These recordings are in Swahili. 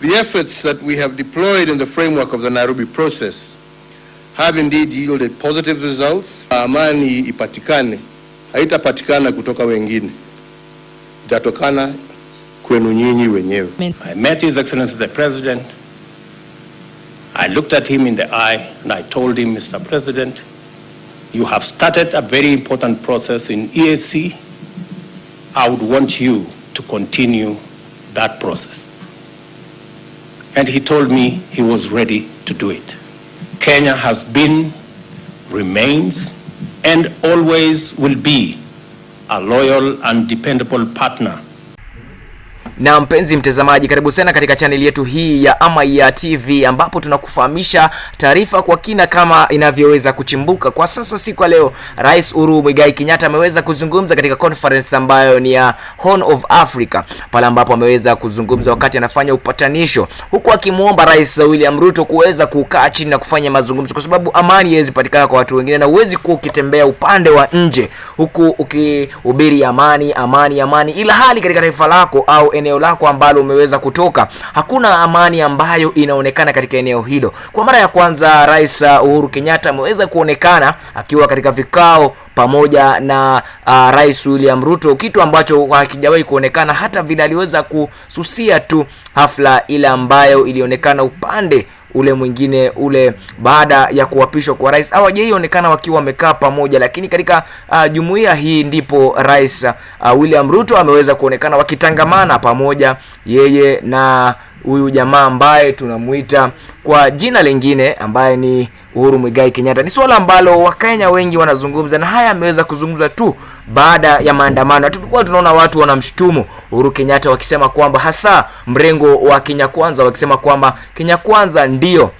The efforts that we have deployed in the framework of the Nairobi process have indeed yielded positive results. Amani ipatikane, haitapatikana kutoka wengine, itatokana kwenu nyinyi wenyewe. I met His Excellency the President. I looked at him in the eye and I told him, Mr. President, you have started a very important process in EAC. I would want you to continue that process. And he told me he was ready to do it. Kenya has been, remains, and always will be a loyal and dependable partner. Na mpenzi mtazamaji, karibu sana katika channel yetu hii ya Ama ya TV, ambapo tunakufahamisha taarifa kwa kina kama inavyoweza kuchimbuka. Kwa sasa siku ya leo, Rais Uhuru Muigai Kenyatta ameweza kuzungumza katika conference ambayo ni ya Horn of Africa, pale ambapo ameweza kuzungumza wakati anafanya upatanisho, huku akimuomba Rais William Ruto kuweza kukaa chini na kufanya mazungumzo, kwa sababu amani haiwezi patikana kwa watu wengine, na uwezi kuwa ukitembea upande wa nje huku ukihubiri amani, ila hali katika taifa lako au eneo lako ambalo umeweza kutoka hakuna amani ambayo inaonekana katika eneo hilo. Kwa mara ya kwanza Rais Uhuru Kenyatta ameweza kuonekana akiwa katika vikao pamoja na Rais William Ruto, kitu ambacho hakijawahi kuonekana, hata vile aliweza kususia tu hafla ile ambayo ilionekana upande ule mwingine ule baada ya kuapishwa kwa rais. Hawajaionekana wakiwa wamekaa pamoja, lakini katika jumuiya hii ndipo Rais William Ruto ameweza kuonekana wakitangamana pamoja, yeye na huyu jamaa ambaye tunamuita kwa jina lingine ambaye ni Uhuru Muigai Kenyatta. Ni swala ambalo Wakenya wengi wanazungumza, na haya ameweza kuzungumza tu baada ya maandamano. Tulikuwa tunaona watu wanamshtumu Uhuru Kenyatta wakisema kwamba, hasa mrengo wa Kenya Kwanza wakisema kwamba Kenya Kwanza ndio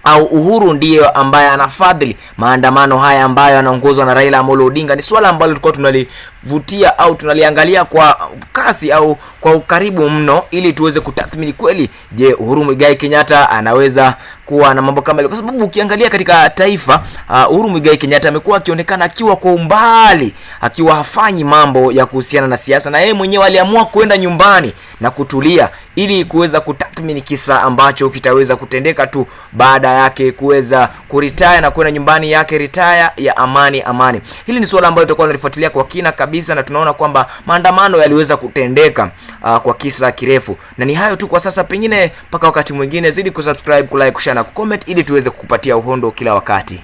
au Uhuru ndiyo ambaye anafadhili maandamano haya ambayo yanaongozwa na Raila Amolo Odinga. Ni swala ambalo tulikuwa tunalivutia au tunaliangalia kwa kasi au kwa ukaribu mno, ili tuweze kutathmini kweli, je, Uhuru Muigai Kenyatta anaweza kuwa na mambo kama ile? Kwa sababu ukiangalia katika taifa, Uhuru Muigai Kenyatta amekuwa akionekana akiwa kwa umbali, akiwa hafanyi mambo ya kuhusiana na siasa, na yeye mwenyewe aliamua kwenda nyumbani na kutulia ili kuweza kutathmini kisa ambacho kitaweza kutendeka tu baada yake kuweza kuretire na kwenda nyumbani yake, retire ya amani. Hili ni swala ambalo tutakuwa tunalifuatilia kwa kina kabisa, na tunaona kwamba maandamano yaliweza kutendeka kwa kisa kirefu. Na ni hayo tu kwa sasa, pengine mpaka wakati mwingine. Zidi kusubscribe, kulike, kushare na kucomment ili tuweze kukupatia uhondo kila wakati.